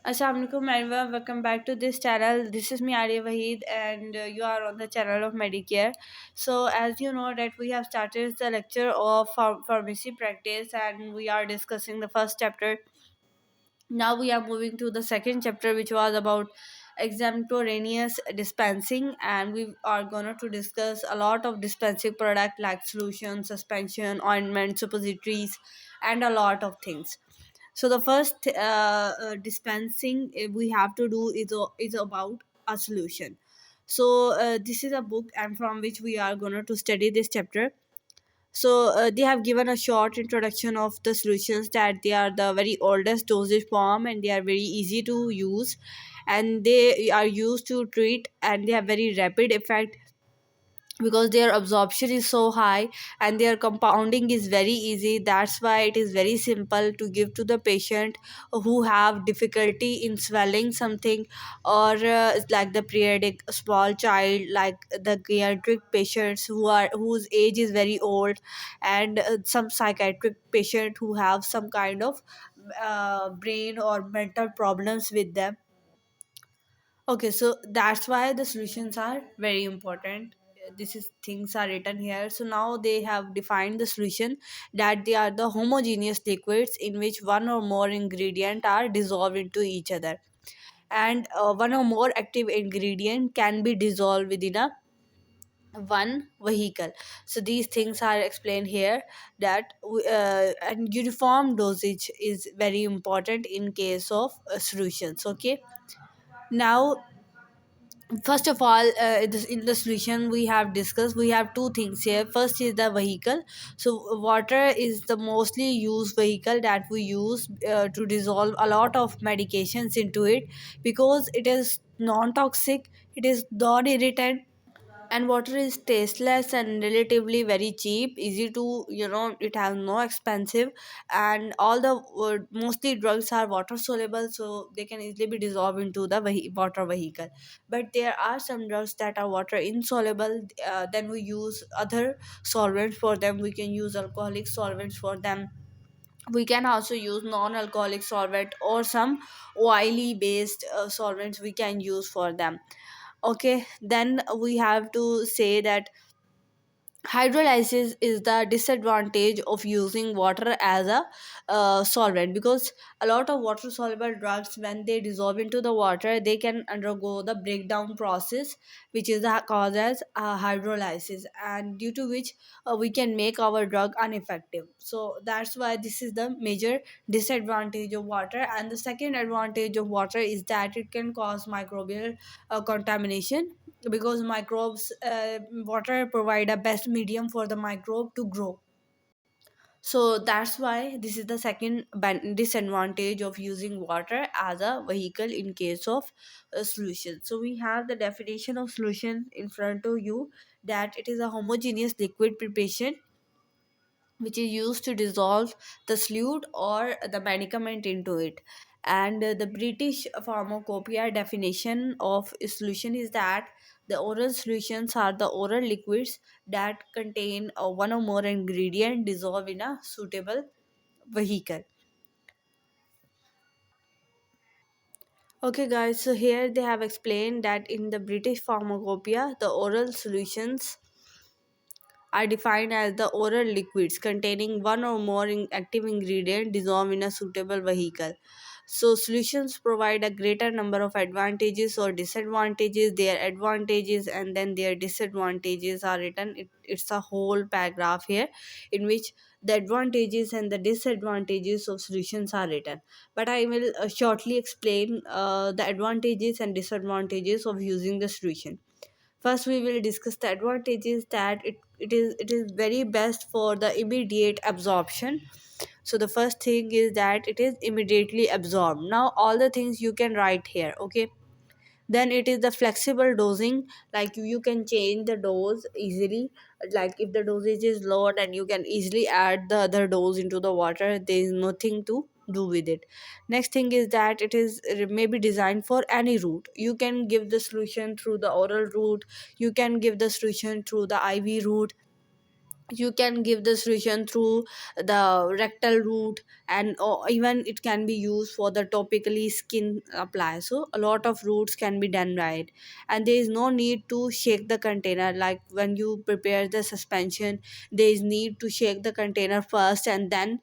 Assalamualaikum everyone, welcome back to this channel. This is me Arya Wahid and you are on the channel of Medicare. So as you know that we have started the lecture of pharmacy practice and we are discussing the first chapter. Now we are moving to the second chapter which was about extemporaneous dispensing, and we are going to discuss a lot of dispensing product like solution, suspension, ointment, suppositories and a lot of things. So the first dispensing we have to do is about a solution. So this is a book and from which we are going to study this chapter. So they have given a short introduction of the solutions, that they are the very oldest dosage form and they are very easy to use, and they are used to treat, and they have very rapid effect because their absorption is so high and their compounding is very easy. That's why it is very simple to give to the patient who have difficulty in swallowing something, or like the periodic small child, like the geriatric patients whose age is very old, and some psychiatric patient who have some kind of brain or mental problems with them. Okay, so that's why the solutions are very important. This is things are written here. So now they have defined the solution, that they are the homogeneous liquids in which one or more ingredient are dissolved into each other, and one or more active ingredient can be dissolved within a one vehicle. So these things are explained here, that and uniform dosage is very important in case of solutions. Okay, now first of all, in the solution we have discussed, we have two things here. First is the vehicle. So water is the mostly used vehicle that we use to dissolve a lot of medications into it, because it is non-toxic, it is non-irritant, and water is tasteless and relatively very cheap, easy to, it has no expensive, and all the mostly drugs are water soluble, so they can easily be dissolved into the water vehicle. But there are some drugs that are water insoluble. Then we use other solvents for them. We can use alcoholic solvents for them. We can also use non-alcoholic solvent or some oily based solvents we can use for them. Okay, then we have to say that hydrolysis is the disadvantage of using water as a solvent, because a lot of water soluble drugs, when they dissolve into the water, they can undergo the breakdown process, which is the cause as hydrolysis, and due to which we can make our drug ineffective. So that's why this is the major disadvantage of water. And the second advantage of water is that it can cause microbial contamination, because microbes, water provide a best medium for the microbe to grow. So that's why this is the second disadvantage of using water as a vehicle in case of a solution. So we have the definition of solution in front of you, that it is a homogeneous liquid preparation which is used to dissolve the solute or the medicament into it. And the British pharmacopoeia definition of a solution is that the oral solutions are the oral liquids that contain one or more ingredient dissolved in a suitable vehicle. Okay, guys, so here they have explained that in the British pharmacopoeia, the oral solutions are defined as the oral liquids containing one or more active ingredient dissolved in a suitable vehicle. So solutions provide a greater number of advantages or disadvantages. Their advantages and then their disadvantages are written. It's a whole paragraph here in which the advantages and the disadvantages of solutions are written. But I will shortly explain the advantages and disadvantages of using the solution. First, we will discuss the advantages, that it is very best for the immediate absorption. So the first thing is that it is immediately absorbed. Now all the things you can write here. Okay, then it is the flexible dosing, like you can change the dose easily. Like if the dosage is low, then you can easily add the other dose into the water. There is nothing to do with it. Next thing is that it is maybe designed for any route. You can give the solution through the oral route, you can give the solution through the IV route, you can give the solution through the rectal route, and or even it can be used for the topically skin apply. So a lot of routes can be done right, and there is no need to shake the container. Like when you prepare the suspension, there is need to shake the container first and then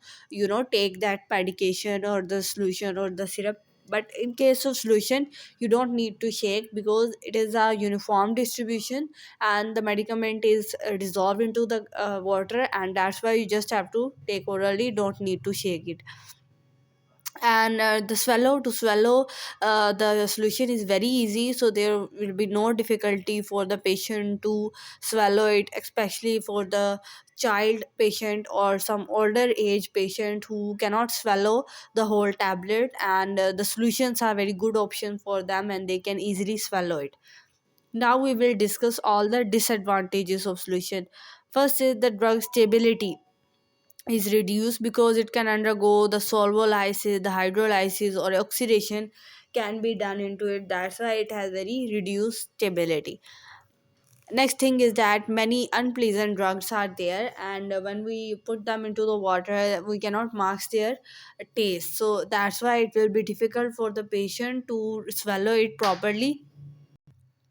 take that medication or the solution or the syrup. But in case of solution, you don't need to shake because it is a uniform distribution, and the medicament is dissolved into the water, and that's why you just have to take orally, don't need to shake it. And the swallow to swallow the solution is very easy, so there will be no difficulty for the patient to swallow it, especially for the child patient or some older age patient who cannot swallow the whole tablet, and the solutions are very good option for them and they can easily swallow it. Now we will discuss all the disadvantages of solution. First is the drug stability is reduced because it can undergo the solvolysis, the hydrolysis or oxidation can be done into it. That's why it has very reduced stability. Next thing is that many unpleasant drugs are there, and when we put them into the water, we cannot mask their taste. So that's why it will be difficult for the patient to swallow it properly.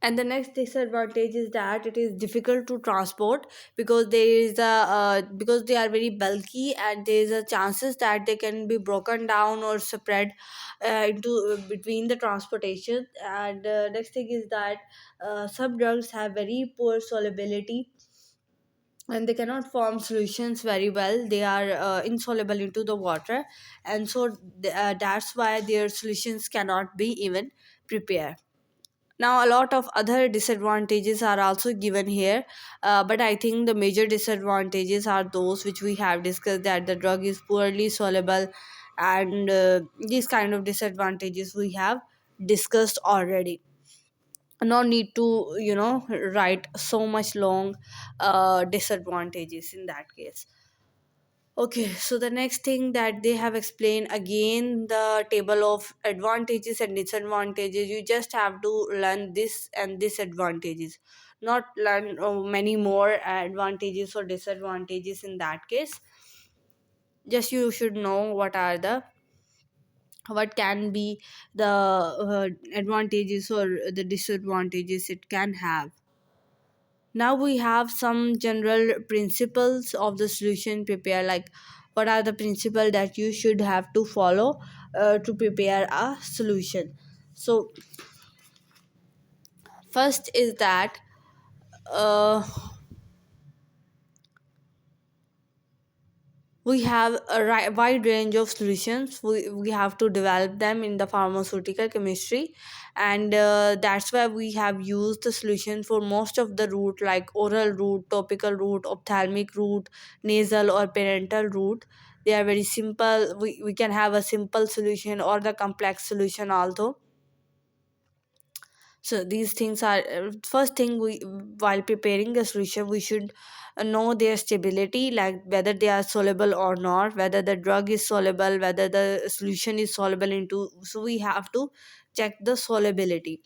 And the next disadvantage is that it is difficult to transport because there is a because they are very bulky, and there is a chances that they can be broken down or spread into between the transportation. And next thing is that some drugs have very poor solubility, and they cannot form solutions very well. They are insoluble into the water, and so that's why their solutions cannot be even prepared. Now a lot of other disadvantages are also given here, but I think the major disadvantages are those which we have discussed, that the drug is poorly soluble, and these kind of disadvantages we have discussed already. No need to write so much long disadvantages in that case. Okay, so the next thing that they have explained again, the table of advantages and disadvantages. You just have to learn this and disadvantages, not learn many more advantages or disadvantages in that case. Just you should know what can be the advantages or the disadvantages it can have. Now we have some general principles of the solution prepare, like what are the principles that you should have to follow to prepare a solution. So first is that uh, we have a wide range of solutions. We have to develop them in the pharmaceutical chemistry, and that's why we have used the solution for most of the route, like oral route, topical route, ophthalmic route, nasal or parental route. They are very simple. We can have a simple solution or the complex solution also. So these things are first thing, we while preparing a solution we should know their stability, like whether they are soluble or not, whether the drug is soluble, whether the solution is soluble into. So we have to check the solubility.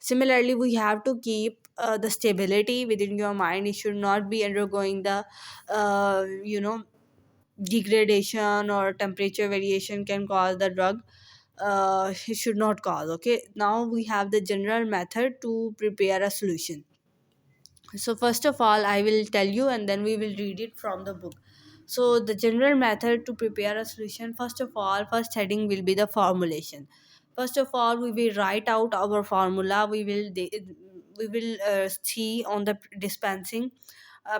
Similarly, we have to keep the stability within your mind. It should not be undergoing the degradation, or temperature variation can cause the drug. It should not cause. Okay, now we have the general method to prepare a solution. So first of all, I will tell you and then we will read it from the book. So the general method to prepare a solution, first of all, first heading will be the formulation. First of all, we will write out our formula. We will see on the dispensing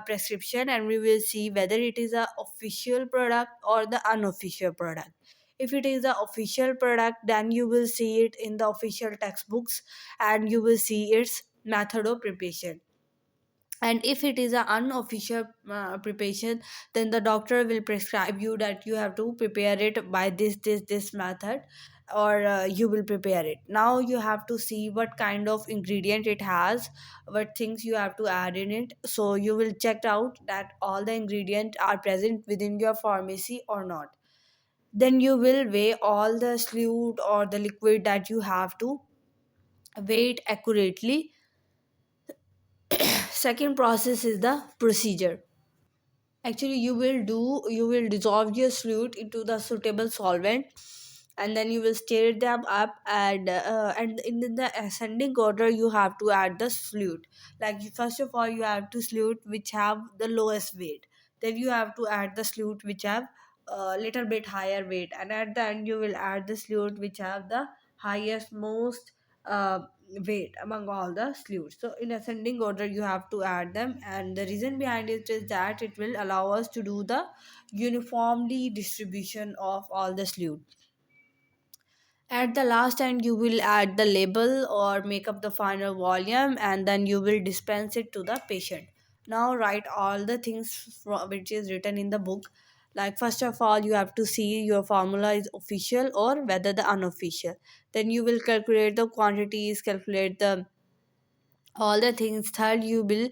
prescription, and we will see whether it is a official product or the unofficial product. If it is the official product, then you will see it in the official textbooks, and you will see its method of preparation. And if it is an unofficial preparation, then the doctor will prescribe you that you have to prepare it by this method, or you will prepare it. Now you have to see what kind of ingredient it has, what things you have to add in it. So you will check out that all the ingredients are present within your pharmacy or not. Then you will weigh all the solute or the liquid that you have to weigh it accurately. Second process is the procedure. Actually, you will dissolve your solute into the suitable solvent, and then you will stir them up, and in the ascending order you have to add the solute. Like first of all you have to solute which have the lowest weight, then you have to add the solute which have a little bit higher weight, and at the end you will add the solute which have the highest most uh, weight among all the slews. So in ascending order you have to add them, and the reason behind it is that it will allow us to do the uniformly distribution of all the slew. At the last end you will add the label or make up the final volume, and then you will dispense it to the patient. Now write all the things which is written in the book. Like first of all you have to see your formula is official or whether the unofficial. Then you will calculate the quantities, calculate the all the things. Third, you will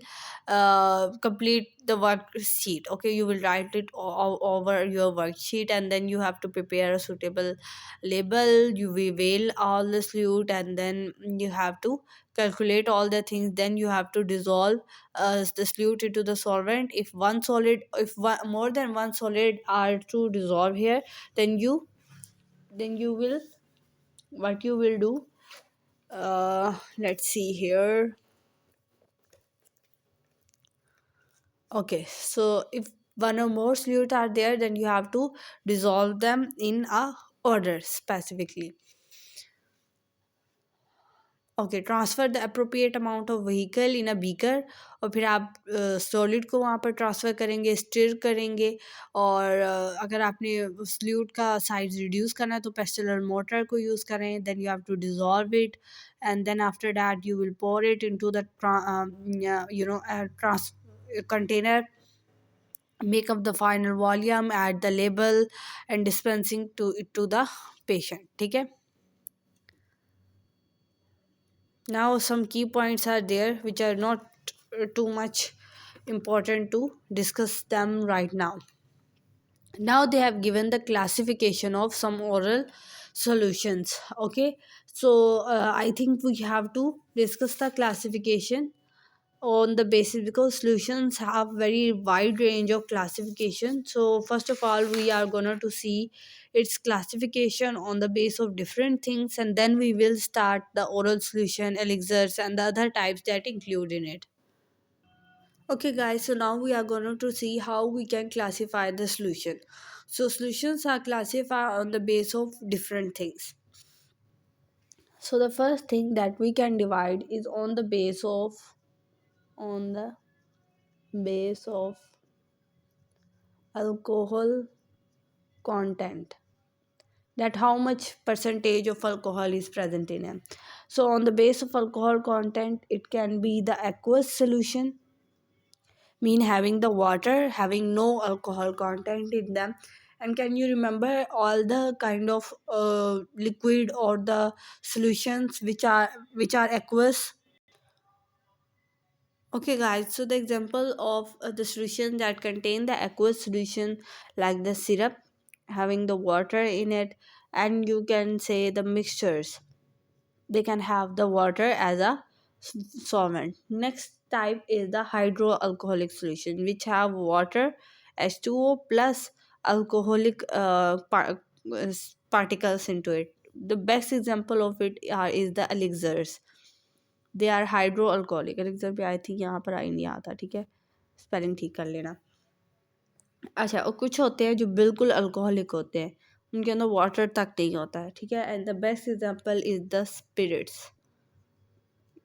complete the worksheet. Okay, you will write it over your worksheet, and then you have to prepare a suitable label. You will weigh all the solute, and then you have to calculate all the things. Then you have to dissolve the solute into the solvent. If one solid, if one, more than one solid are to dissolve here, then you will, what you will do, let's see here. Okay, so if one or more solute are there, then you have to dissolve them in a order specifically. Okay, transfer the appropriate amount of vehicle in a beaker, और फिर आप solid को वहाँ पर transfer करेंगे, stir करेंगे, और अगर आपने सल्यूट का साइज रिड्यूस करना है तो पेस्टलर मोटर को यूज़ करें. Then you have to dissolve it, and then after that you will pour it into the trans container, make up the final volume, add the label, and dispensing to it to the patient. ठीक है. Now some key points are there which are not too much important to discuss them right now. Now they have given the classification of some oral solutions. Okay, so I think we have to discuss the classification on the basis, because solutions have very wide range of classification. So first of all we are going to see its classification on the base of different things, and then we will start the oral solution, elixirs, and the other types that include in it. Okay guys, so now we are going to see how we can classify the solution. So solutions are classified on the base of different things. So the first thing that we can divide is on the base of alcohol content, that how much percentage of alcohol is present in it. So on the base of alcohol content, it can be the aqueous solution, mean having the water having no alcohol content in them. And can you remember all the kind of liquid or the solutions which are aqueous? Okay guys, so the example of the solution that contain the aqueous solution, like the syrup having the water in it, and you can say the mixtures, they can have the water as a solvent. Next type is the hydroalcoholic solution, which have water, H2O plus alcoholic particles into it. The best example of it is the elixirs. They are hydro alcoholic. Elixir पे आई थी, यहाँ पर आई नहीं आता. ठीक है, spelling ठीक कर लेना. अच्छा, और कुछ होते हैं जो बिल्कुल अल्कोहलिक होते हैं, उनके अंदर वाटर तक नहीं होता है. ठीक है, and the best example is the spirits,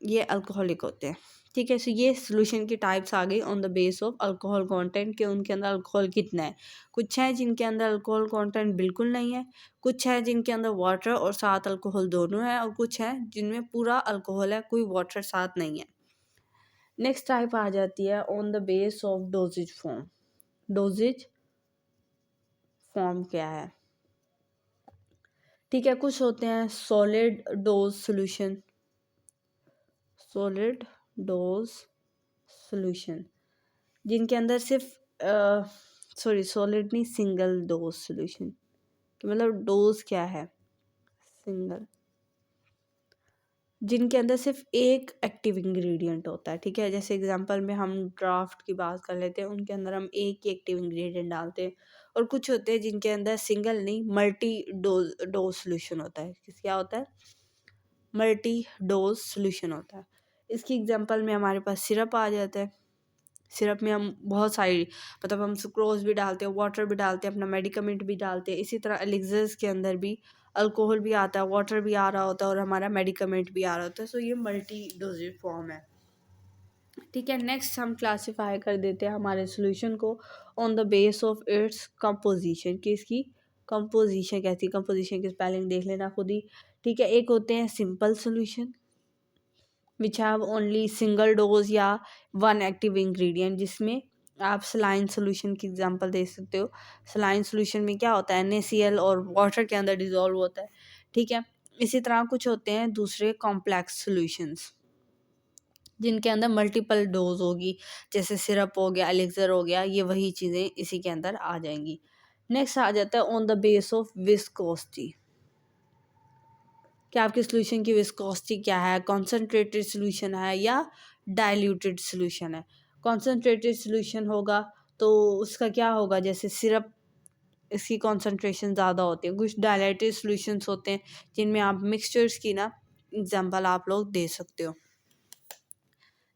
ये अल्कोहलिक होते हैं. ठीक है, सो ये सोल्यूशन की टाइप्स आ गई on the base of alcohol content, के उनके अंदर अल्कोहल कितना है. कुछ हैं जिनके अंदर अल्कोहल कंटेंट बिल्कुल नहीं है, कुछ है जिनके अंदर वाटर और साथ अल्कोहल दोनों है, और कुछ हैं जिनमें पूरा अल्कोहल है, कोई वाटर साथ नहीं है. नेक्स्ट टाइप आ जाती है on the base of doses form. Doses form क्या है? ठीक है, कुछ होते हैं solid dose solution, solid dose solution, जिनके अंदर सिर्फ सॉरी सॉलिड नहीं, सिंगल डोज सोल्यूशन, कि मतलब डोज क्या है, सिंगल. जिनके अंदर सिर्फ एक एक्टिव इंग्रेडिएंट होता है, ठीक है। जैसे एग्जांपल में हम ड्राफ्ट की बात कर लेते हैं, उनके अंदर हम एक ही एक्टिव इंग्रेडिएंट डालते हैं। और कुछ होते हैं जिनके अंदर सिंगल नहीं मल्टी डोज सोल्यूशन होता है। क्या होता है? मल्टी डोज सोल्यूशन होता है। इसकी एग्जांपल में हमारे पास सिरप आ जाता है। सिरप में हम बहुत सारी, मतलब हम सुक्रोज भी डालते हैं, वाटर भी डालते हैं, अपना मेडिकामेंट भी डालते हैं। इसी तरह एलिक्सर्स के अंदर भी अल्कोहल भी आता है, वाटर भी आ रहा होता है और हमारा मेडिकामेंट भी आ रहा होता है। सो ये मल्टी डोजेज फॉर्म है, ठीक है। नेक्स्ट हम क्लासीफाई कर देते हैं हमारे सोल्यूशन को on the base of its composition, कि इसकी कंपोजिशन कैसी, कंपोजिशन की स्पेलिंग देख लेना खुद ही, ठीक है। एक होते हैं simple solution which have only single dose या वन एक्टिव इंग्रेडिएंट, जिसमें आप सलाइन सोल्यूशन की एग्जांपल दे सकते हो। सलाइन सोल्यूशन में क्या होता है? NaCl और वाटर के अंदर डिजोल्व होता है, ठीक है। इसी तरह कुछ होते हैं दूसरे कॉम्प्लेक्स सोल्यूशंस जिनके अंदर मल्टीपल डोज होगी, जैसे सिरप हो गया, एलिक्सर हो गया, ये वही चीज़ें इसी के अंदर आ जाएंगी। नेक्स्ट आ जाता है on the base of viscosity, कि आपके सोल्यूशन की विस्कोसिटी क्या है, कॉन्सेंट्रेटेड सोल्यूशन है या डाइल्यूटेड सोल्यूशन है। कॉन्सेंट्रेटेड सोल्यूशन होगा तो उसका क्या होगा? जैसे सिरप, इसकी कॉन्सेंट्रेशन ज़्यादा होती है। कुछ डाइल्यूटेड सोल्यूशंस होते हैं जिनमें आप मिक्सचर्स की ना एग्जांपल आप लोग दे सकते हो।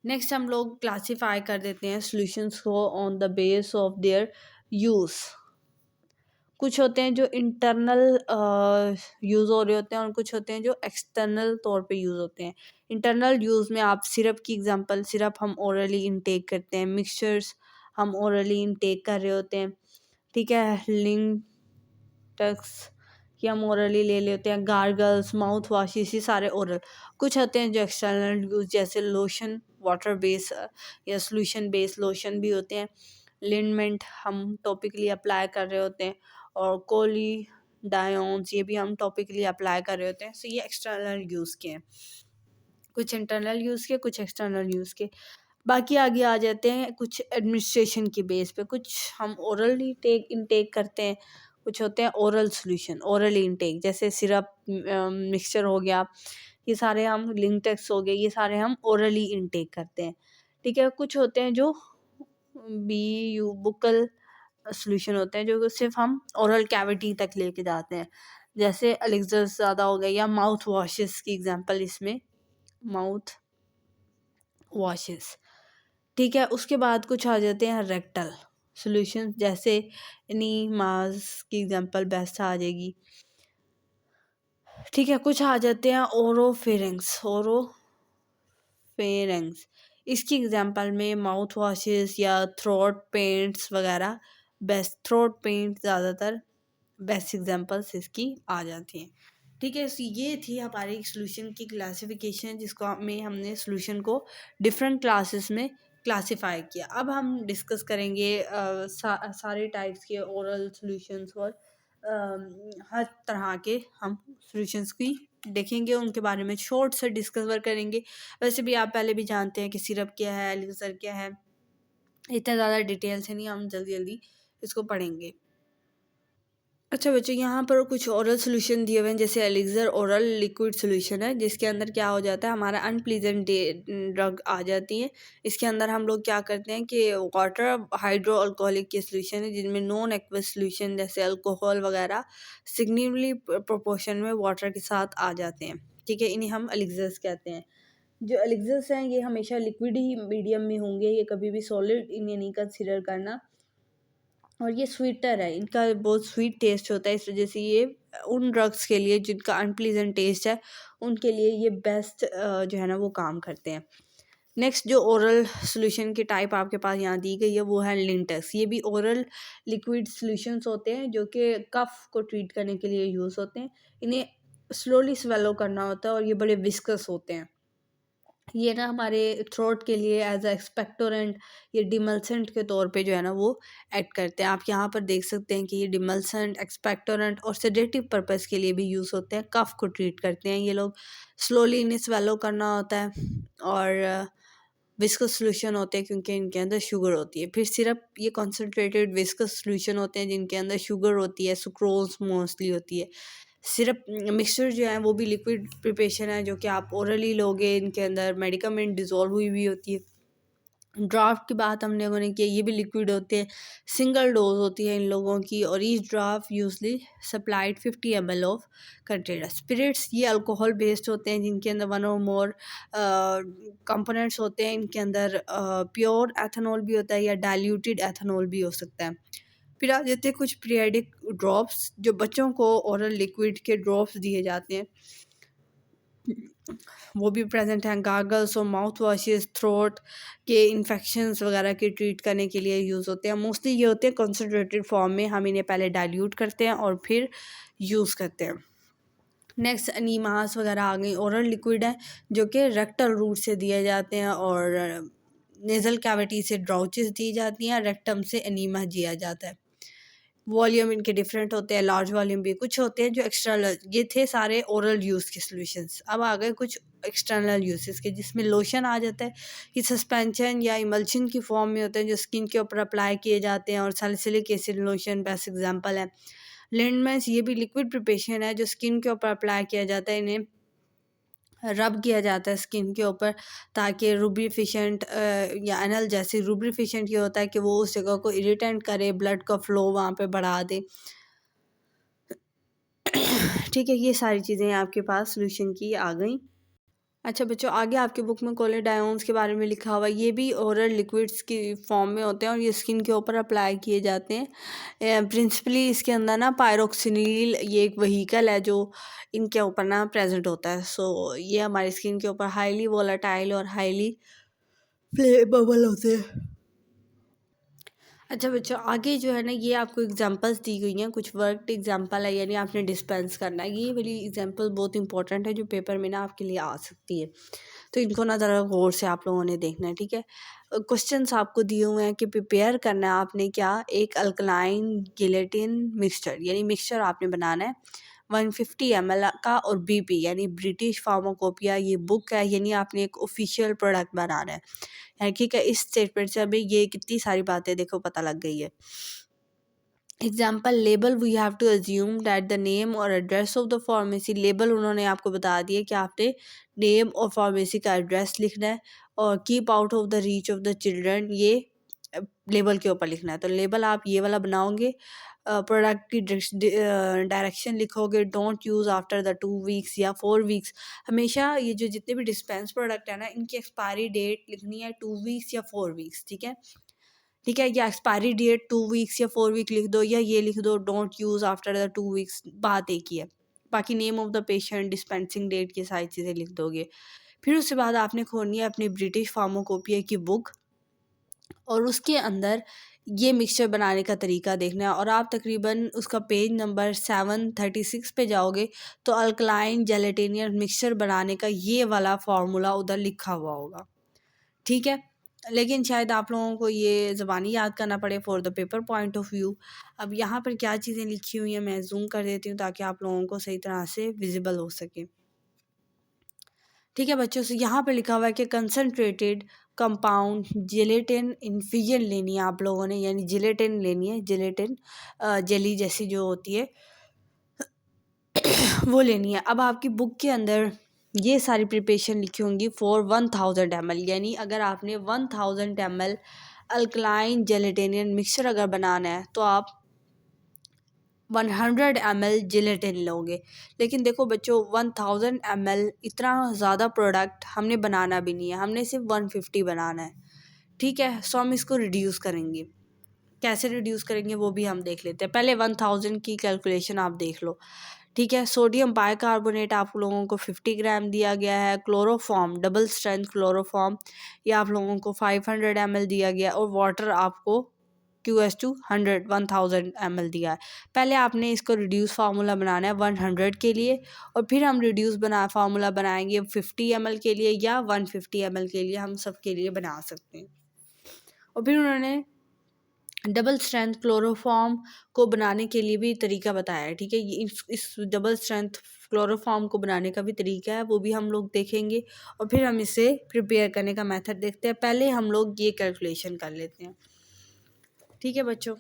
नेक्स्ट हम लोग क्लासीफाई कर देते हैं सॉल्यूशंस को on the base of their use. कुछ होते हैं जो इंटरनल यूज़ हो रहे होते हैं और कुछ होते हैं जो एक्सटर्नल तौर पे यूज़ होते हैं। इंटरनल यूज़ में आप सिरप की एग्जांपल, सिरप हम ओरली इनटेक करते हैं, मिक्सचर्स हम ओरली इनटेक कर रहे होते हैं, ठीक है। लिंग टक्स कि हम ओरली ले लेते हैं, गार्गल्स, माउथ वॉश, ये सारे ओरल। कुछ होते हैं जो एक्सटर्नल यूज, जैसे लोशन, वाटर बेस या सोल्यूशन बेस लोशन भी होते हैं। लिनमेंट हम टॉपिकली अप्लाई कर रहे होते हैं और कोली डायोन्स ये भी हम टॉपिकली अप्लाई कर रहे होते हैं। सो ये एक्सटर्नल यूज़ के हैं, कुछ इंटरनल यूज़ के, कुछ एक्सटर्नल यूज़ के। बाकी आगे आ जाते हैं कुछ एडमिनिस्ट्रेशन की बेस पे। कुछ हम ओरली टेक इनटेक करते हैं, कुछ होते हैं ओरल सोल्यूशन, ओरल इनटेक, जैसे सिरप, मिक्सचर हो गया, ये सारे हम, लिंटेक्स हो गए, ये सारे हम ओरली इनटेक करते हैं, ठीक है। कुछ होते हैं जो बी यू बुकल सोल्यूशन होते हैं जो सिर्फ हम ओरल कैविटी तक लेके जाते हैं, जैसे एलिक्सर ज़्यादा हो गए या माउथ वॉशेस की एग्जांपल इसमें, माउथ वॉशेस, ठीक है। उसके बाद कुछ आ जाते हैं रेक्टल सॉल्यूशन, जैसे नीमास की एग्जांपल बेस्ट आ जाएगी, ठीक है। कुछ आ जाते हैं ओरोफेरेंक्स, ओरोफेरेंक्स, इसकी एग्जांपल में माउथ वॉशेस या थ्रोट पेंट्स वगैरह बेस्ट, थ्रोट पेंट ज़्यादातर बेस्ट एग्जांपल्स इसकी आ जाती हैं, ठीक है। so ये थी हमारी सॉल्यूशन की क्लासिफिकेशन, जिसको में हमने सॉल्यूशन को डिफरेंट क्लासेस में क्लासिफाई किया। अब हम डिस्कस करेंगे सारे टाइप्स के ओरल सॉल्यूशंस और हर तरह के हम सॉल्यूशंस की देखेंगे, उनके बारे में शॉर्ट से डिस्कवर करेंगे। वैसे भी आप पहले भी जानते हैं कि सिरप क्या है, एलिक्सर क्या है, इतना ज़्यादा डिटेल से नहीं, हम जल्दी जल्दी इसको पढ़ेंगे। अच्छा बच्चों, यहाँ पर कुछ ओरल सोल्यूशन दिए हुए हैं, जैसे एलिक्सर ओरल लिक्विड सोल्यूशन है, जिसके अंदर क्या हो जाता है, हमारा अनप्लीजेंट ड्रग आ जाती है। इसके अंदर हम लोग क्या करते हैं कि water hydro alcoholic K solution है, जिनमें नॉन एक्वस सोल्यूशन जैसे अल्कोहल वगैरह सिग्निफिकली प्रोपोर्शन में वाटर के साथ आ जाते हैं, ठीक है। इन्हें हम एलिक्सर्स कहते हैं। जो एलिक्सर्स हैं ये हमेशा लिक्विड ही मीडियम में होंगे, ये कभी भी सॉलिड इन्हें नहीं कंसिडर करना, और ये स्वीटर है, इनका बहुत स्वीट टेस्ट होता है, इस वजह से ये उन ड्रग्स के लिए जिनका अनप्लीजेंट टेस्ट है उनके लिए ये बेस्ट जो है ना वो काम करते हैं। नेक्स्ट जो ओरल सोल्यूशन की टाइप आपके पास यहाँ दी गई है वो है लिंटेक्स। ये भी ओरल लिक्विड सोल्यूशंस होते हैं जो कि कफ को ट्रीट करने के लिए यूज़ होते हैं। इन्हें स्लोली स्वेलो करना होता है और ये बड़े विस्कस होते हैं। ये ना हमारे थ्रोट के लिए एज अ एक्सपेक्टोरेंट, ये डिमल्सेंट के तौर पे जो है ना वो एक्ट करते हैं। आप यहाँ पर देख सकते हैं कि ये डिमल्सेंट, एक्सपेक्टोरेंट और सेडेटिव पर्पस के लिए भी यूज़ होते हैं, कफ को ट्रीट करते हैं ये लोग। स्लोली इन्हें स्वेलो करना होता है और विस्कस सोल्यूशन होते हैं क्योंकि इनके अंदर शुगर होती है। फिर सिरप, ये कॉन्सेंट्रेटेड विस्कस सोल्यूशन होते हैं जिनके अंदर शुगर होती है, सुक्रोज मोस्टली होती है। सिरप मिक्सचर जो है वो भी लिक्विड प्रिपरेशन है जो कि आप ओरली लोगे, इनके अंदर मेडिकामेंट डिज़ोल्व हुई हुई होती है। ड्राफ्ट की बात हम लोगों ने की, ये भी लिक्विड होते हैं, सिंगल डोज होती है इन लोगों की, और each draft usually supplied 50 ml of container. Spirits ये अल्कोहल बेस्ड होते हैं जिनके अंदर वन और मोर कंपोनेंट्स होते हैं, इनके अंदर प्योर एथेनॉल भी होता है या डाइल्यूटेड एथेनॉल भी हो सकता है। फिर आ जाते हैं कुछ पीरियडिक ड्रॉप्स, जो बच्चों को ओरल लिक्विड के ड्रॉप्स दिए जाते हैं, वो भी प्रेजेंट हैं। गागल्स और माउथ वॉशेस थ्रोट के इन्फेक्शंस वगैरह के ट्रीट करने के लिए यूज़ होते हैं। मोस्टली ये होते हैं कंसनट्रेटेड फॉर्म में, हम इन्हें पहले डाइल्यूट करते हैं और फिर यूज़ करते हैं। नेक्स्ट एनीमास वगैरह आ गई, ओरल लिक्विड है जो कि रेक्टल रूट से दिए जाते हैं और नेज़ल कैविटी से ड्राउचेस दी जाती हैं, रेक्टम से एनीमा दिया जाता है। वॉल्यूम इनके डिफरेंट होते हैं, लार्ज वॉल्यूम भी कुछ होते हैं जो एक्सटर्नल, ये थे सारे ओरल यूज़ के सॉल्यूशंस। अब आ गए कुछ एक्सटर्नल यूसेस के, जिसमें लोशन आ जाता है, ये सस्पेंशन या इमल्शन की फॉर्म में होते हैं जो स्किन के ऊपर अप्लाई किए जाते हैं, और salicylic acid lotion best example है। लिंडमेंस ये भी लिक्विड प्रिपरेशन है जो स्किन के ऊपर अप्लाई किया जाता है, इन्हें रब किया जाता है स्किन के ऊपर ताकि रूब्रिफिशेंट या एनल रूब्रिफिशेंट ये होता है कि वो उस जगह को इरिटेंट करे, ब्लड का फ्लो वहाँ पे बढ़ा दे। ठीक है, ये सारी चीज़ें आपके पास सोल्यूशन की आ गई। अच्छा बच्चों, आगे आपकी बुक में कोलेडायोन्स के बारे में लिखा हुआ है, ये भी ओरल लिक्विड्स की फॉर्म में होते हैं और ये स्किन के ऊपर अप्लाई किए जाते हैं। प्रिंसिपली इसके अंदर ना पायरोक्सिनिल ये एक व्हीकल है जो इनके ऊपर ना प्रेजेंट होता है। सो ये हमारी स्किन के ऊपर हाईली वोलेटाइल और हाईली फ्लेमेबल होते हैं। अच्छा बच्चों, आगे जो है ना ये आपको एग्जांपल्स दी गई हैं, कुछ वर्कड एग्जांपल है, यानी आपने डिस्पेंस करना है। ये वाली एग्जांपल बहुत इंपॉर्टेंट है जो पेपर में ना आपके लिए आ सकती है, तो इनको ना ज़रा गौर से आप लोगों ने देखना है। ठीक है, क्वेश्चंस आपको दिए हुए हैं कि प्रिपेयर करना है आपने क्या, एक अल्कलाइन गिलेटिन मिक्सचर, यानी मिक्सचर आपने बनाना है 150 ml का, और बीपी यानी ब्रिटिश फार्माकोपिया ये बुक है, यानी आपने एक ऑफिशियल प्रोडक्ट बनाना है। ठीक है, इस स्टेटमेंट से हमें ये कितनी सारी बातें देखो पता लग गई है। Example label, we have to assume that the name और address of the pharmacy, label उन्होंने आपको बता दिया कि आपने नेम और फार्मेसी का एड्रेस लिखना है, और keep out of the reach of the children ये लेबल के ऊपर लिखना है। तो लेबल आप ये वाला बनाओगे, प्रोडक्ट की डायरेक्शन लिखोगे, don't use after the 2 weeks या 4 वीक्स। हमेशा ये जो जितने भी डिस्पेंस प्रोडक्ट है ना, इनकी एक्सपायरी डेट लिखनी है 2 वीक्स या 4 वीक्स। ठीक है, ठीक है, या एक्सपायरी डेट 2 वीक्स या 4 वीक लिख दो, या ये लिख दो don't use after the 2 weeks, बात एक ही है। बाकी name of the patient, dispensing date, ये सारी चीज़ें लिख दोगे। फिर उसके बाद आपने खोलनी है अपनी ब्रिटिश फार्माकोपिया की बुक, और उसके अंदर ये मिक्सचर बनाने का तरीका देखना है, और आप तकरीबन उसका पेज नंबर 736 पे जाओगे तो अल्कलाइन जेलेटिनियन मिक्सचर बनाने का ये वाला फार्मूला उधर लिखा हुआ होगा। ठीक है, लेकिन शायद आप लोगों को ये ज़बानी याद करना पड़े for the paper point of view. अब यहाँ पर क्या चीज़ें लिखी हुई हैं मैं जूम कर देती हूँ ताकि आप लोगों को सही तरह से विजिबल हो सके। ठीक है बच्चों, से यहाँ पर लिखा हुआ है कि कंसनट्रेटेड कंपाउंड जिलेटिन इन्फ्यूजन लेनी है आप लोगों ने, यानी जिलेटिन लेनी है, जिलेटिन जेली जैसी जो होती है वो लेनी है। अब आपकी बुक के अंदर ये सारी प्रिपरेशन लिखी होंगी फॉर 1000 ml, यानी अगर आपने 1000 ml अल्कलाइन जेलेटिनियन मिक्सचर अगर बनाना है तो आप 100 ml जिलेटिन लोगे। लेकिन देखो बच्चों, 1000 ml इतना ज़्यादा प्रोडक्ट हमने बनाना भी नहीं है, हमने सिर्फ 150 बनाना है। ठीक है, सो हम इसको रिड्यूस करेंगे। कैसे रिड्यूस करेंगे वो भी हम देख लेते हैं। पहले 1000 की कैलकुलेशन आप देख लो। ठीक है, सोडियम बाइकार्बोनेट आप लोगों को 50 ग्राम दिया गया है, क्लोरोफॉर्म डबल स्ट्रेंथ क्लोरोफॉर्म ये आप लोगों को 500 ml दिया गया, और वाटर आपको QS2 100 1000 ml दिया है। पहले आपने इसको रिड्यूस फार्मूला बनाना है 100 के लिए, और फिर हम रिड्यूस फार्मूला बनाएंगे 50 ml के लिए या 150 ml के लिए, हम सब के लिए बना सकते हैं। और फिर उन्होंने डबल स्ट्रेंथ क्लोरोफॉर्म को बनाने के लिए भी तरीका बताया है। ठीक है, ये इस डबल स्ट्रेंथ क्लोरोफॉर्म को बनाने का भी तरीका है, वो भी हम लोग देखेंगे, और फिर हम इसे प्रिपेयर करने का मेथड देखते हैं। पहले हम लोग ये कैलकुलेशन कर लेते हैं। ठीक है बच्चों,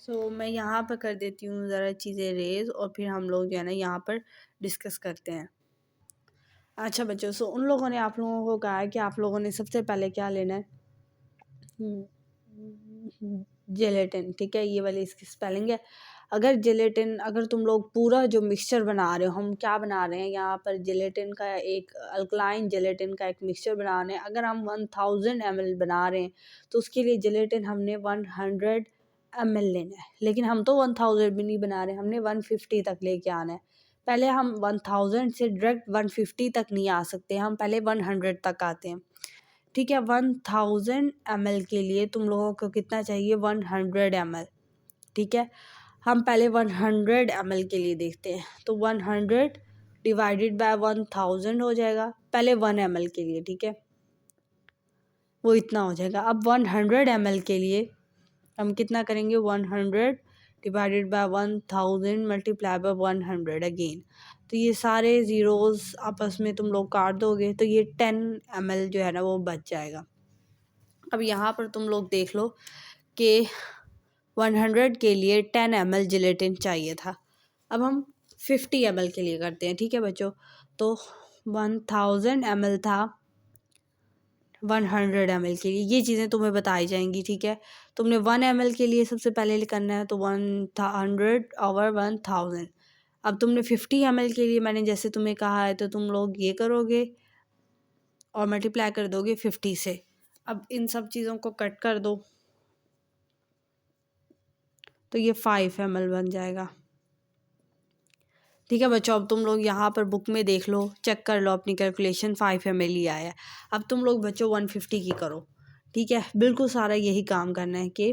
सो मैं यहाँ पर कर देती हूँ ज़रा चीज़ें रेज, और फिर हम लोग जो है ना यहाँ पर डिस्कस करते हैं। अच्छा बच्चों, सो उन लोगों ने आप लोगों को कहा है कि आप लोगों ने सबसे पहले क्या लेना है, जेलेटिन। ठीक है, ये वाली इसकी स्पेलिंग है। अगर जेलेटिन, अगर तुम लोग पूरा जो मिक्सचर बना रहे हो, हम क्या बना रहे हैं यहाँ पर, जेलेटिन का एक अल्कलाइन जेलेटिन का एक मिक्सचर बना रहे हैं। अगर हम 1000 ml बना रहे हैं तो उसके लिए जेलेटिन हमने 100 ml लेना है। लेकिन हम तो 1000 भी नहीं बना रहे, हमने 150 तक लेके आना है। पहले हम 1000 से डायरेक्ट 150 तक नहीं आ सकते, हम पहले 100 तक आते हैं। ठीक है, 1000 ml के लिए तुम लोगों को कितना चाहिए, 100 ml। ठीक है, हम पहले 100 ml के लिए देखते हैं, तो 100 डिवाइडेड बाय 1000 हो जाएगा पहले 1 ml के लिए। ठीक है, वो इतना हो जाएगा। अब 100 ml के लिए हम कितना करेंगे, 100 divided by 1000 multiply by 100 again. तो ये सारे ज़ीरोज़ आपस में तुम लोग काट दोगे तो ये 10 ml जो है ना वो बच जाएगा। अब यहाँ पर तुम लोग देख लो कि 100 के लिए 10 ml जिलेटिन चाहिए था। अब हम 50 ml के लिए करते हैं। ठीक है बच्चों, तो 1000 ml था 100 ml के लिए, ये चीज़ें तुम्हें बताई जाएंगी। ठीक है, तुमने 1 ml के लिए सबसे पहले करना है, तो 100 ओवर 1000। अब तुमने 50 ml के लिए मैंने जैसे तुम्हें कहा है, तो तुम लोग ये करोगे और मल्टीप्लाई कर दोगे 50 से। अब इन सब चीज़ों को कट कर दो तो ये 5 ml बन जाएगा। ठीक है बच्चों, अब तुम लोग यहाँ पर बुक में देख लो, चेक कर लो अपनी कैलकुलेशन, 5 ml ही आया है। अब तुम लोग बच्चों 150 की करो। ठीक है, बिल्कुल सारा यही काम करना है कि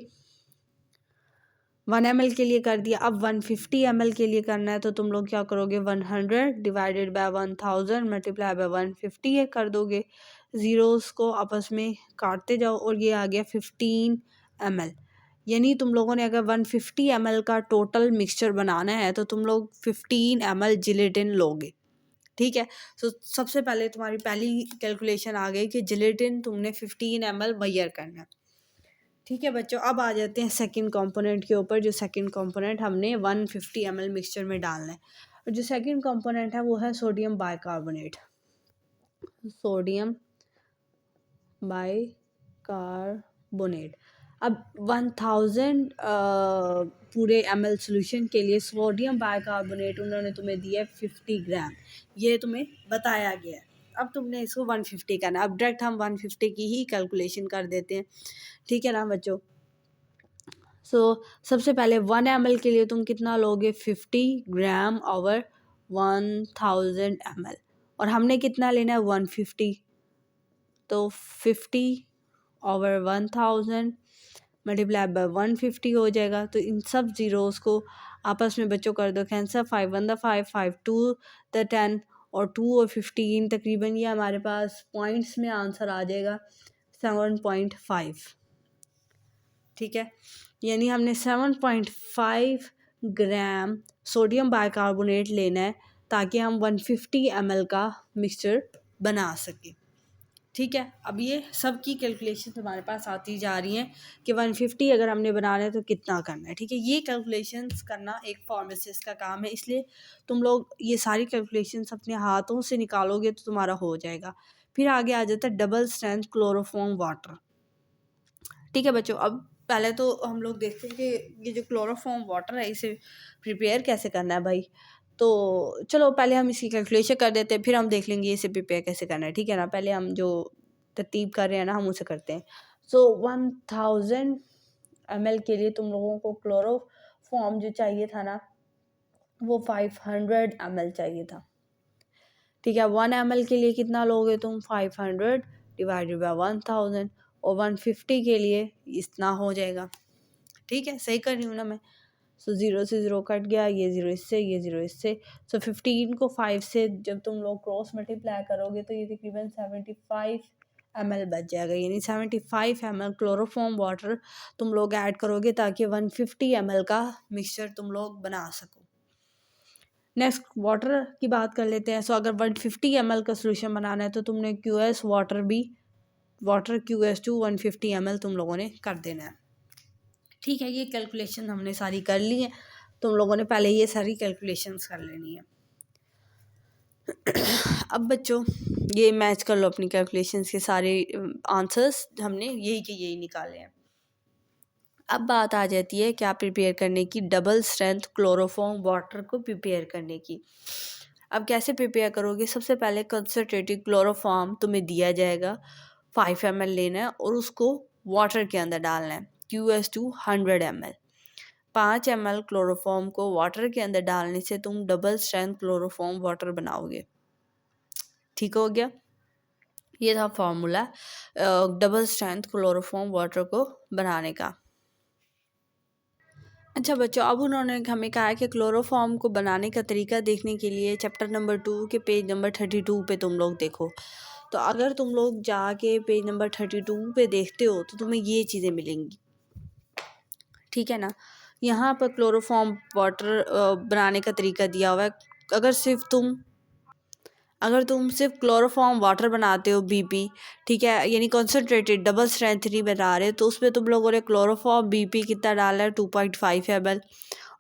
1 ml के लिए कर दिया, अब 150 ml के लिए करना है, तो तुम लोग क्या करोगे, 100 डिवाइडेड बाय 1000 मल्टीप्लाई बाय 150 है कर दोगे। ज़ीरोज़ को आपस में काटते जाओ और ये आ गया 15 ml। यानी तुम लोगों ने अगर 150 ml का टोटल मिक्सचर बनाना है तो तुम लोग 15 ml जिलेटिन लोगे। ठीक है, तो सबसे पहले तुम्हारी पहली कैलकुलेशन आ गई कि जिलेटिन तुमने 15 ml मैयर करना है। ठीक है बच्चों, अब आ जाते हैं सेकंड कंपोनेंट के ऊपर। जो सेकंड कंपोनेंट हमने 150 ml मिक्सचर में डालना है, और जो सेकंड कंपोनेंट है वो है सोडियम बाइकार्बोनेट। Sodium bicarbonate. अब 1000 पूरे ml सोल्यूशन के लिए सोडियम बाइकार्बोनेट उन्होंने तुम्हें दिया 50 ग्राम, ये तुम्हें बताया गया है। अब तुमने इसको 150 करना है। अब डायरेक्ट हम 150 की ही कैलकुलेशन कर देते हैं। ठीक है ना बच्चों, सबसे पहले 1 ml के लिए तुम कितना लोगे, 50 ग्राम ओवर 1000 ml, और हमने कितना लेना है, 150। तो 50 ओवर 1000 मल्टीप्लाई बाय 150 हो जाएगा। तो इन सब ज़ीरोज़ को आपस में बच्चों कर दो कैंसर, 5 1 द 5 5 2 द 10 और 2 और 15, तकरीबन ये हमारे पास पॉइंट्स में आंसर आ जाएगा 7.5। ठीक है, यानी हमने 7.5 ग्राम सोडियम बाइकार्बोनेट लेना है ताकि हम 150 ml का मिक्सचर बना सकें। ठीक है, अब ये सब की कैलकुलेशन हमारे पास आती जा रही हैं कि 150 अगर हमने बनाना है तो कितना करना है। ठीक है, ये कैलकुलेशंस करना एक फार्मासिस्ट का काम है, इसलिए तुम लोग ये सारी कैलकुलेशंस अपने हाथों से निकालोगे तो तुम्हारा हो जाएगा। फिर आगे आ जाता है डबल स्ट्रेंथ क्लोरोफॉर्म वाटर। ठीक है बच्चों, अब पहले तो हम लोग देखते हैं कि ये जो क्लोरोफॉर्म वाटर है इसे प्रिपेयर कैसे करना है भाई। तो चलो पहले हम इसकी कैलकुलेशन कर देते हैं, फिर हम देख लेंगे इसे प्रिपेयर कैसे करना है। ठीक है ना, पहले हम जो तरतीब कर रहे हैं ना हम उसे करते हैं। 1000 ml के लिए तुम लोगों को क्लोरोफॉर्म जो चाहिए था ना वो 500 ml चाहिए था। ठीक है, 1 ml के लिए कितना लोगे तुम, 500 डिवाइडेड बाय 1000, और 150 के लिए इतना हो जाएगा। ठीक है, सही कर रही हूँ ना मैं। ज़ीरो से ज़ीरो कट गया, ये ज़ीरो इससे, ये ज़ीरो इससे। 15 को 5 से जब तुम लोग क्रॉस मल्टीप्लाई करोगे तो ये तकरीबन 75 ml बच जाएगा। यानी 75 ml क्लोरोफॉर्म वाटर तुम लोग ऐड करोगे ताकि 150 ml का मिक्सचर तुम लोग बना सको। नेक्स्ट वाटर की बात कर लेते हैं। अगर 150 ml का सोल्यूशन बनाना है तो तुमने QS water QS to 150 ml तुम लोगों ने कर देना है। ठीक है, ये कैलकुलेशन हमने सारी कर ली है, तुम लोगों ने पहले ये सारी कैलकुलेशंस कर लेनी है। अब बच्चों ये मैच कर लो अपनी कैलकुलेशंस के सारे आंसर्स, हमने यही के यही निकाले हैं। अब बात आ जाती है क्या प्रिपेयर करने की, डबल स्ट्रेंथ क्लोरोफॉर्म वाटर को प्रिपेयर करने की। अब कैसे प्रिपेयर करोगे, सबसे पहले कंसनट्रेटेड क्लोरोफॉर्म तुम्हें दिया जाएगा, 5 ml लेना है और उसको वाटर के अंदर डालना है, QS2 100 ml। 5 ml क्लोरोफॉर्म को वाटर के अंदर डालने से तुम डबल स्ट्रेंथ क्लोरोफॉर्म वाटर बनाओगे। ठीक हो गया, ये था formula double strength chloroform water को बनाने का। अच्छा बच्चों, अब उन्होंने हमें कहा है कि क्लोरोफॉर्म को बनाने का तरीका देखने के लिए चैप्टर नंबर 2 के पेज नंबर 32 पे तुम लोग देखो। तो अगर तुम लोग जाके पेज नंबर 32 पे देखते हो तो तुम्हें ये चीज़ें मिलेंगी, ठीक है ना। यहाँ पर क्लोरोफॉर्म वाटर बनाने का तरीका दिया हुआ है। अगर तुम सिर्फ क्लोरोफॉर्म वाटर बनाते हो BP, ठीक है, यानी कॉन्सेंट्रेटेड डबल स्ट्रेंथ नहीं बना रहे, तो उसमें तुम लोगों ने क्लोरोफॉर्म BP कितना डालना है, 2.5 ml,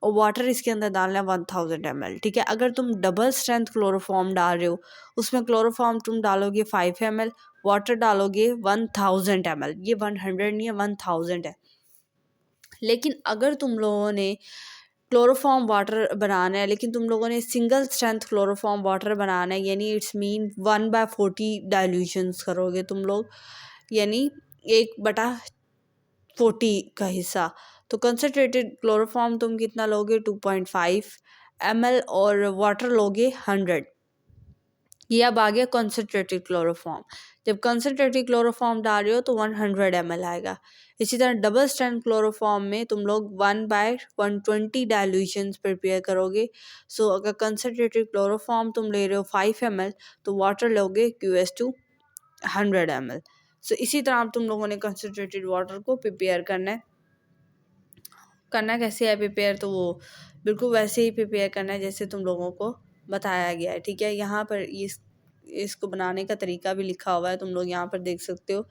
और वाटर इसके अंदर डालना है 1000 ml। ठीक है, अगर तुम डबल स्ट्रेंथ क्लोरोफॉर्म डाल रहे हो, उसमें क्लोरोफॉर्म तुम डालोगे 5 ml, वाटर डालोगे 1000 ml। ये 100 नहीं है, 1000 है। लेकिन अगर तुम लोगों ने क्लोरोफॉर्म वाटर बनाना है, लेकिन तुम लोगों ने सिंगल स्ट्रेंथ क्लोरोफॉर्म वाटर बनाना है, यानी इट्स मीन 1/40 डाइल्यूशंस करोगे तुम लोग, यानी 1/40 का हिस्सा। तो कंसनट्रेटेड क्लोरोफॉर्म तुम कितना लोगे, 2.5 ml, और वाटर लोगे 100। ये अब आ गया कॉन्सेंट्रेटेड क्लोरोफॉर्म। जब कॉन्सेंट्रेटेड क्लोरोफॉर्म डाल रहे हो तो 100 ml आएगा। इसी तरह डबल स्ट्रेंथ क्लोरोफॉर्म में तुम लोग 1/120 डाइल्यूशंस प्रिपेयर करोगे। सो अगर कंसेंट्रेटेड क्लोरोफॉर्म तुम ले रहे हो 5 ml, तो वाटर लोगे QS2 100 ml। सो इसी तरह तुम लोगों ने कंसेंट्रेटेड वाटर को प्रिपेयर करना कैसे है प्रिपेयर, तो वो बिल्कुल वैसे ही प्रिपेयर करना है जैसे तुम लोगों को बताया गया है। ठीक है, यहाँ पर इसको बनाने का तरीका भी लिखा हुआ है, तुम लोग यहाँ पर देख सकते हो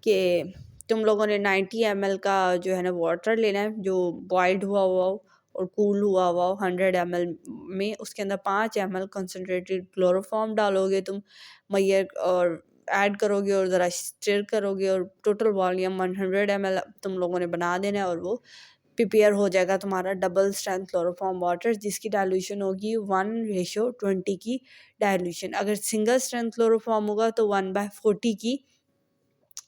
कि तुम लोगों ने 90 ml का जो है ना वाटर लेना है, जो बॉइल्ड हुआ हुआ हो और कूल हुआ हुआ हो 100 ml में। उसके अंदर 5 ml कंसनट्रेटेड क्लोरोफॉर्म डालोगे तुम, मैयर और ऐड करोगे और ज़रा स्टिर करोगे, और टोटल वॉल्यूम 100 ml तुम लोगों ने बना देना है, और वो प्रिपेयर हो जाएगा तुम्हारा डबल स्ट्रेंथ क्लोरोफॉर्म वाटर, जिसकी डाइल्यूशन होगी 1:20 की डाइल्यूशन। अगर सिंगल स्ट्रेंथ क्लोरोफॉर्म होगा तो 1/40 की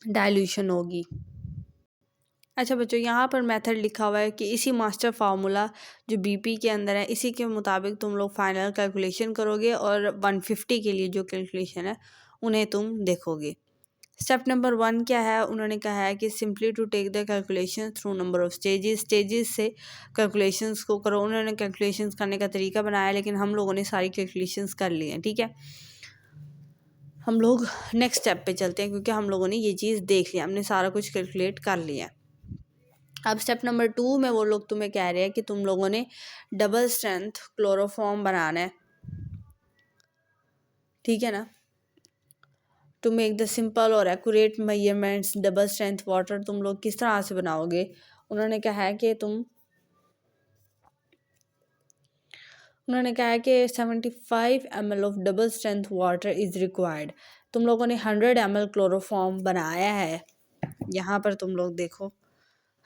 डाइल्यूशन होगी। अच्छा बच्चों, यहाँ पर मेथड लिखा हुआ है कि इसी मास्टर फार्मूला जो BP के अंदर है, इसी के मुताबिक तुम लोग फाइनल कैलकुलेशन करोगे, और 150 के लिए जो कैलकुलेशन है उन्हें तुम देखोगे। स्टेप नंबर 1 क्या है, उन्होंने कहा है कि simply to take the calculation through number of stages से कैलकुलेशंस को करो। उन्होंने कैलकुलेशंस करने का तरीका बनाया, लेकिन हम लोगों ने सारी कैलकुलेशंस कर ली हैं। ठीक है, हम लोग नेक्स्ट स्टेप पे चलते हैं, क्योंकि हम लोगों ने ये चीज़ देख लिया, हमने सारा कुछ कैलकुलेट कर लिया है। अब स्टेप नंबर 2 में वो लोग तुम्हें कह रहे हैं कि तुम लोगों ने डबल स्ट्रेंथ क्लोरोफॉर्म बनाना है। ठीक है ना, टू मेक द सिंपल और accurate measurements double strength water तुम लोग किस तरह से बनाओगे। उन्होंने कहा है कि 75 ml of double strength water is required. तुम लोगों ने 100 ml क्लोरोफॉर्म बनाया है। यहाँ पर तुम लोग देखो,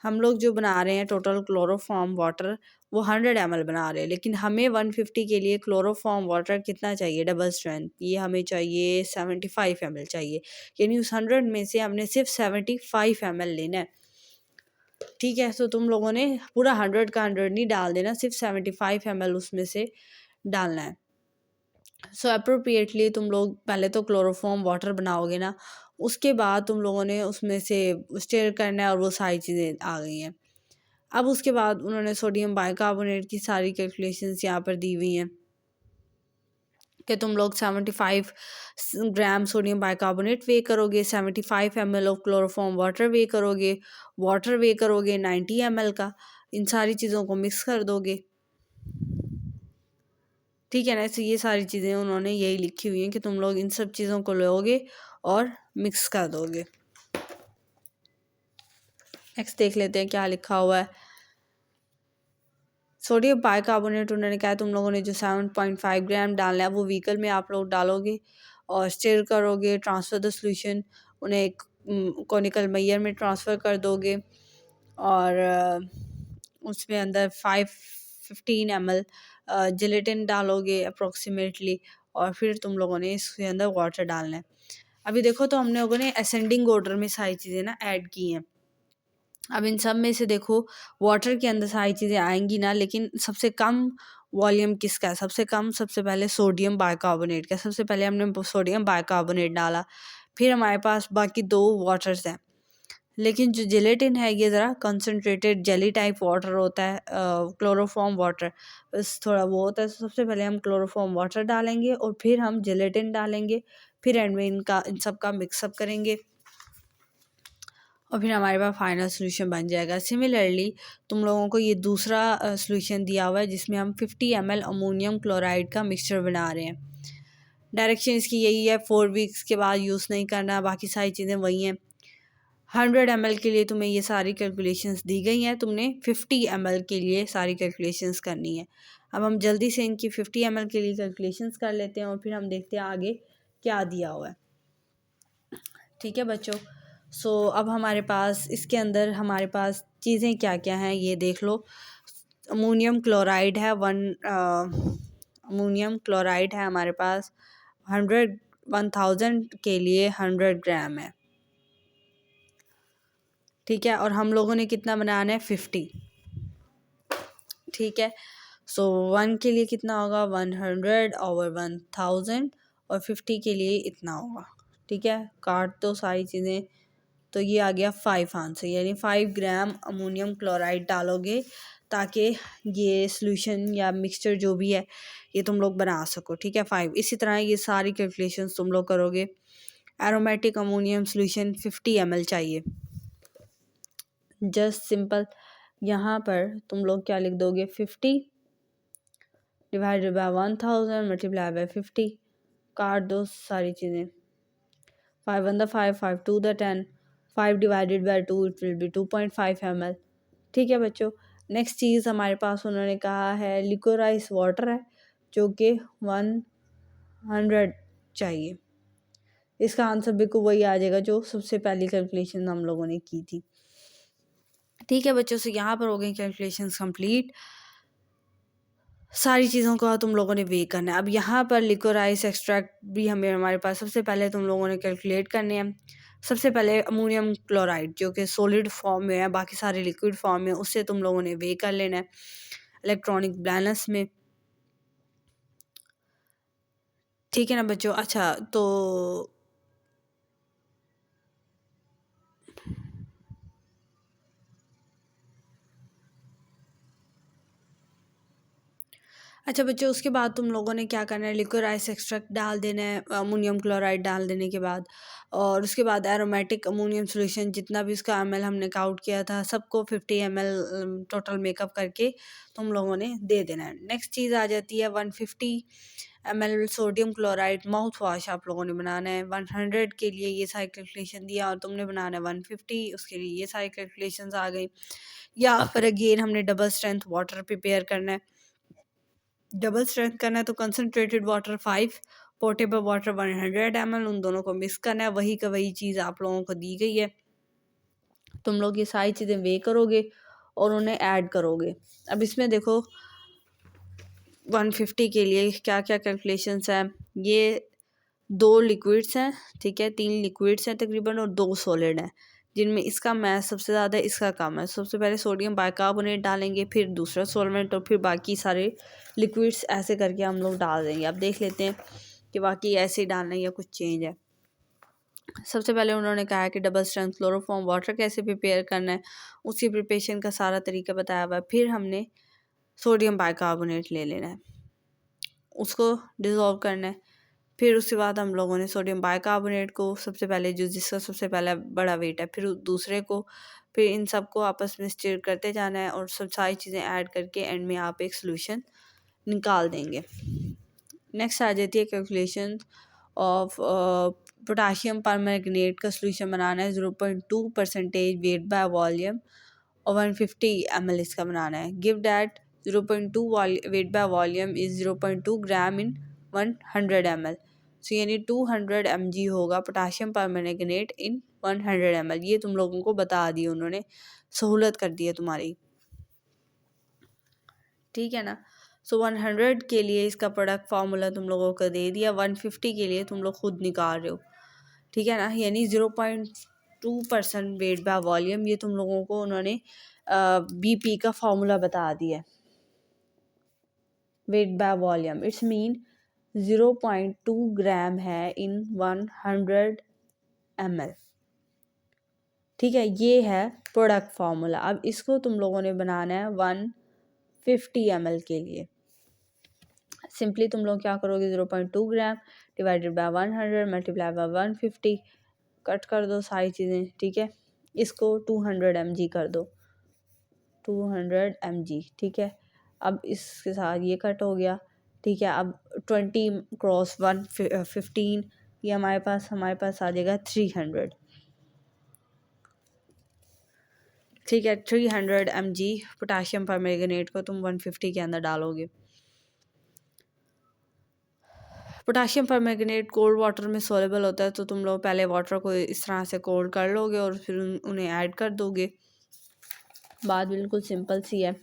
हम लोग जो बना रहे हैं टोटल क्लोरोफॉर्म वाटर वो 100 ml बना रहे हैं, लेकिन हमें 150 के लिए क्लोरोफॉर्म वाटर कितना चाहिए डबल स्ट्रेंथ, ये हमें चाहिए 75 ml चाहिए, यानी उस 100 में से हमने सिर्फ 75 ml लेना है। ठीक है, तो तुम लोगों ने पूरा 100 का 100 नहीं डाल देना, सिर्फ 75 ml उसमें से डालना है। सो अप्रोप्रिएटली तुम लोग पहले तो क्लोरोफॉर्म वाटर बनाओगे ना, उसके बाद तुम लोगों ने उसमें से स्टेयर करना है, और वो सारी चीज़ें आ गई हैं। अब उसके बाद उन्होंने सोडियम बाइकार्बोनेट की सारी कैलकुलेशंस यहाँ पर दी हुई हैं कि तुम लोग 75 ग्राम सोडियम बाइकार्बोनेट वे करोगे, 75 ml of chloroform water way करोगे 90 ml का, इन सारी चीज़ों को मिक्स कर दोगे। ठीक है ना, तो ये सारी चीज़ें उन्होंने यही लिखी हुई हैं कि तुम लोग इन सब चीज़ों को लोगे और मिक्स कर दोगे। नेक्स्ट देख लेते हैं क्या लिखा हुआ है। सोडियम बाइकार्बोनेट उन्होंने कहा तुम लोगों ने जो 7.5 ग्राम डालना है वो व्हीकल में आप लोग डालोगे और स्टिर करोगे, ट्रांसफ़र द सोल्यूशन, उन्हें एक कॉनिकल मेयर में ट्रांसफ़र कर दोगे और उसमें अंदर 515 ml जिलेटिन डालोगे अप्रोक्सीमेटली, और फिर तुम लोगों ने इसके अंदर वाटर डालना है। अभी देखो तो हम लोगों ने असेंडिंग ऑर्डर में सारी चीज़ें ना ऐड की हैं। अब इन सब में से देखो वाटर के अंदर सारी चीज़ें आएंगी ना, लेकिन सबसे कम वॉल्यूम किसका है? सबसे कम सबसे पहले सोडियम बाइकार्बोनेट का। सबसे पहले हमने सोडियम बाइकार्बोनेट डाला, फिर हमारे पास बाकी दो वाटर्स हैं। लेकिन जो जिलेटिन है ये ज़रा कंसनट्रेटेड जेली टाइप वाटर होता है, क्लोरोफॉर्म वाटर, बस थोड़ा वो होता है। सबसे पहले हम क्लोरोफॉर्म वाटर डालेंगे और फिर हम जिलेटिन डालेंगे, फिर एंड में इन सब का मिक्सअप करेंगे और फिर हमारे पास फाइनल सोल्यूशन बन जाएगा। सिमिलरली तुम लोगों को ये दूसरा सोल्यूशन दिया हुआ है जिसमें हम 50 ml अमोनियम क्लोराइड का मिक्सचर बना रहे हैं। डायरेक्शन इसकी यही है, 4 वीक्स के बाद यूज़ नहीं करना, बाकी सारी चीज़ें वही हैं। 100 ml के लिए तुम्हें ये सारी कैलकुलेशंस दी गई हैं, तुमने 50 ml के लिए सारी कैलकुलेशंस करनी है। अब हम जल्दी से इनकी 50 ml के लिए कैलकुलेशंस कर लेते हैं और फिर हम देखते हैं आगे क्या दिया हुआ है। ठीक है बच्चों, सो अब हमारे पास इसके अंदर हमारे पास चीज़ें क्या क्या हैं ये देख लो। अमोनियम क्लोराइड है, अमोनियम क्लोराइड है हमारे पास 1000 के लिए 100 ग्राम है। ठीक है, और हम लोगों ने कितना बनाना है? 50। ठीक है, सो 1 के लिए कितना होगा? 100 ओवर 1000 और 50 के लिए इतना होगा। ठीक है, काट दो सारी चीज़ें, तो ये आ गया 5 आंसर, यानी 5 ग्राम अमोनियम क्लोराइड डालोगे ताकि ये सॉल्यूशन या मिक्सचर जो भी है ये तुम लोग बना सको। ठीक है, 5। इसी तरह ये सारी कैलकुलेशंस तुम लोग करोगे। एरोमेटिक अमोनियम सॉल्यूशन 50 ml चाहिए। जस्ट सिंपल यहाँ पर तुम लोग क्या लिख दोगे? 50 डिवाइडेड बाय 1000 मल्टीप्लाई बाय 50, काट दो सारी चीज़ें। 5 1 5, 5 2 10, 5 divided by 2 it will be 2.5 ml। ठीक है बच्चों, नेक्स्ट चीज़ हमारे पास उन्होंने कहा है लिक्विराइज वाटर है जो कि 100 चाहिए। इसका आंसर बिल्कुल वही आ जाएगा जो सबसे पहली कैलकुलेशन हम लोगों ने की थी। ठीक है बच्चों, से यहाँ पर हो गई कैलकुलेशंस कंप्लीट। सारी चीज़ों का तुम लोगों ने वे करना है। अब यहाँ पर लिक्विराइज एक्सट्रैक्ट भी हमारे पास सबसे पहले तुम लोगों ने कैलकुलेट करने हैं। सबसे पहले अमोनियम क्लोराइड जो कि सॉलिड फॉर्म में है, बाकी सारे लिक्विड फॉर्म में, उससे तुम लोगों ने वे कर लेना है इलेक्ट्रॉनिक बैलेंस में। ठीक है ना बच्चों? अच्छा, तो अच्छा बच्चों, उसके बाद तुम लोगों ने क्या करना है? लिक्विराइज एक्सट्रैक्ट डाल देना है अमोनियम क्लोराइड डाल देने के बाद, और उसके बाद एरोमेटिक अमोनियम सॉल्यूशन जितना भी उसका ml हमने काउंट किया था सबको 50 ml टोटल मेकअप करके तुम लोगों ने दे देना है। नेक्स्ट चीज़ आ जाती है 150 ml sodium chloride mouth wash आप लोगों ने बनाना है। 100 के लिए ये सारी कैलकुलेशन दिया और तुमने बनाना है 150, उसके लिए ये सारी कैलकुलेशन आ गई। यहाँ पर अगेन हमने डबल स्ट्रेंथ वाटर प्रिपेयर करना है। डबल स्ट्रेंथ करना है तो concentrated water 5, portable water 100 ml, उन दोनों को मिक्स करना है। वही का वही चीज़ आप लोगों को दी गई है। तुम लोग ये सारी चीज़ें वे करोगे और उन्हें ऐड करोगे। अब इसमें देखो 150 के लिए क्या क्या कैलकुलेशंस हैं। ये 2 लिक्विड्स हैं, ठीक है, 3 लिक्विड्स हैं तकरीबन और 2 सॉलिड हैं, जिनमें इसका मास सबसे ज़्यादा है, इसका कम है। सबसे पहले सोडियम बाइकार्बोनेट डालेंगे, फिर दूसरा सॉल्वेंट और फिर बाकी सारे लिक्विड्स ऐसे करके हम लोग डाल देंगे। अब देख लेते हैं कि बाकी ऐसे ही डालना है या कुछ चेंज है। सबसे पहले उन्होंने कहा है कि डबल स्ट्रेंथ क्लोरोफॉर्म वाटर कैसे प्रिपेयर करना है, उसी प्रिपरेशन का सारा तरीका बताया हुआ है। फिर हमने सोडियम बाइकार्बोनेट ले लेना है, उसको डिज़ोल्व करना है। फिर उसके बाद हम लोगों ने सोडियम बाइकार्बोनेट को सबसे पहले जो जिसका सबसे पहला बड़ा वेट है, फिर दूसरे को, फिर इन सबको आपस में स्टिर करते जाना है और सब सारी चीज़ें ऐड करके एंड में आप एक सोल्यूशन निकाल देंगे। नेक्स्ट आ जाती है कैलकुलेशन ऑफ पोटाशियम परमैंगनेट का सोल्यूशन बनाना है 0.2% वेट बाय वॉल्यूम और 150 ml इसका बनाना है। Give that 0.2 weight by volume is 0.2 gram in 100 ml। सो यानी 200 mg होगा पोटाशियम परमैंगनेट इन 100 ml। ये तुम लोगों को बता दी उन्होंने, सहूलत कर दी है तुम्हारी, ठीक है ना। सो 100 के लिए इसका प्रोडक्ट फार्मूला तुम लोगों को दे दिया, 150 के लिए तुम लोग खुद निकाल रहे हो, ठीक है ना। यानी 0.2% वेट बाय वॉल्यूम, ये तुम लोगों को उन्होंने बीपी का फार्मूला बता दिया। Weight by volume it's mean 0.2 ग्राम है इन 100 ml, ठीक है। ये है प्रोडक्ट फार्मूला। अब इसको तुम लोगों ने बनाना है 150 ml के लिए। सिंपली तुम लोग क्या करोगे, 0.2 gram divided by 100 multiply by 150, cut कर दो सारी चीज़ें, ठीक है। इसको 200 mg कर दो, 200 mg, ठीक है। अब इसके साथ ये कट हो गया, ठीक है। अब 20 क्रॉस 115, ये हमारे पास आ जाएगा 300, ठीक है। 300 mg पोटाशियम परमैंगनेट को तुम 150 के अंदर डालोगे। पोटाशियम परमैंगनेट कोल्ड वाटर में सोलेबल होता है, तो तुम लोग पहले वाटर को इस तरह से कोल्ड कर लोगे और फिर उन्हें ऐड कर दोगे। बात बिल्कुल सिंपल सी है।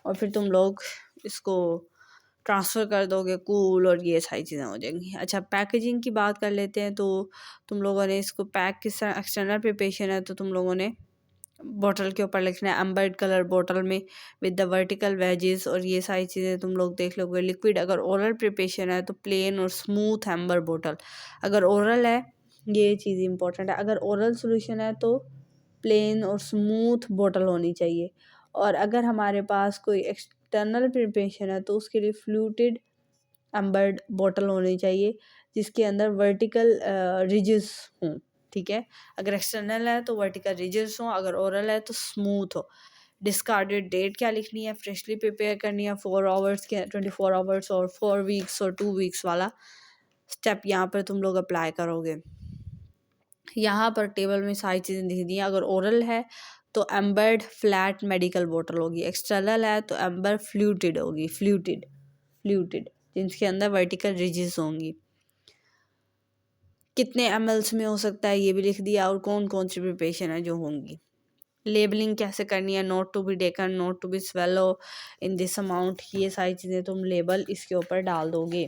और फिर तुम लोग इसको ट्रांसफ़र कर दोगे कूल, और ये सारी चीज़ें हो जाएंगी। अच्छा, पैकेजिंग की बात कर लेते हैं। तो तुम लोगों ने इसको पैक किस तरह, एक्सटर्नल प्रिपरेशन है तो तुम लोगों ने बॉटल के ऊपर लिखना है एम्बर्ड कलर बॉटल में विद द वर्टिकल वेजेस, और ये सारी चीज़ें तुम लोग देख लोगे। लिक्विड अगर ओरल प्रिपरेशन है तो प्लेन और स्मूथ एम्बर बॉटल, अगर ओरल है, ये चीज़ इंपॉर्टेंट है। अगर ओरल सोल्यूशन है तो प्लेन और स्मूथ बॉटल होनी चाहिए। और अगर हमारे पास कोई एक्सटर्नल प्रिपरेशन है तो उसके लिए फ्लूटेड एम्बर्ड बॉटल होनी चाहिए जिसके अंदर वर्टिकल रिजेस हों, ठीक है। अगर एक्सटर्नल है तो वर्टिकल रिजेस हो, अगर ओरल है तो स्मूथ हो। डिस्कार्डेड डेट क्या लिखनी है, फ्रेशली प्रिपेयर करनी है 4 आवर्स के, 24 आवर्स और 4 वीक्स और 2 वीक्स वाला स्टेप यहाँ पर तुम लोग अप्लाई करोगे। यहाँ पर टेबल में सारी चीज़ें लिख दी हैं। अगर ओरल है तो एम्बर्ड फ्लैट मेडिकल बॉटल होगी, एक्सटर्नल है तो एम्बर फ्लूटेड होगी, फ्लूटेड जिनके अंदर वर्टिकल रिजेस होंगी। कितने mls में हो सकता है ये भी लिख दिया, और कौन कौन सी प्रिपरेशन है जो होंगी। लेबलिंग कैसे करनी है, not to be taken, not to be swallow in this amount, ये सारी चीज़ें तुम लेबल इसके ऊपर डाल दोगे।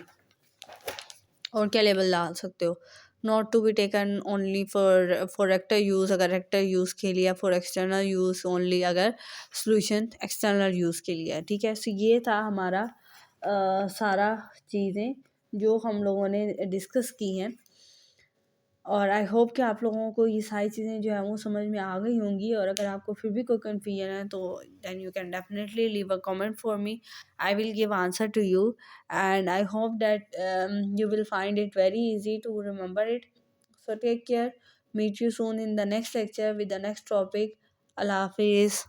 और क्या लेबल डाल सकते हो, not to be taken only for rectal use अगर रेक्टर यूज़ के लिए, फॉर एक्सटर्नल यूज़ ओनली अगर सोल्यूशन एक्सटर्नल यूज़ के लिए, ठीक है। सो ये था हमारा सारा चीज़ें जो हम लोगों ने डिस्कस की हैं। और आई होप कि आप लोगों को ये सारी चीज़ें जो है वो समझ में आ गई होंगी। और अगर आपको फिर भी कोई कन्फ्यूजन है तो then you can definitely leave a comment for me, I will give answer to you, and I hope that you will find it very easy to remember it. So take care, meet you soon in the next lecture with the next topic. Allah Hafiz.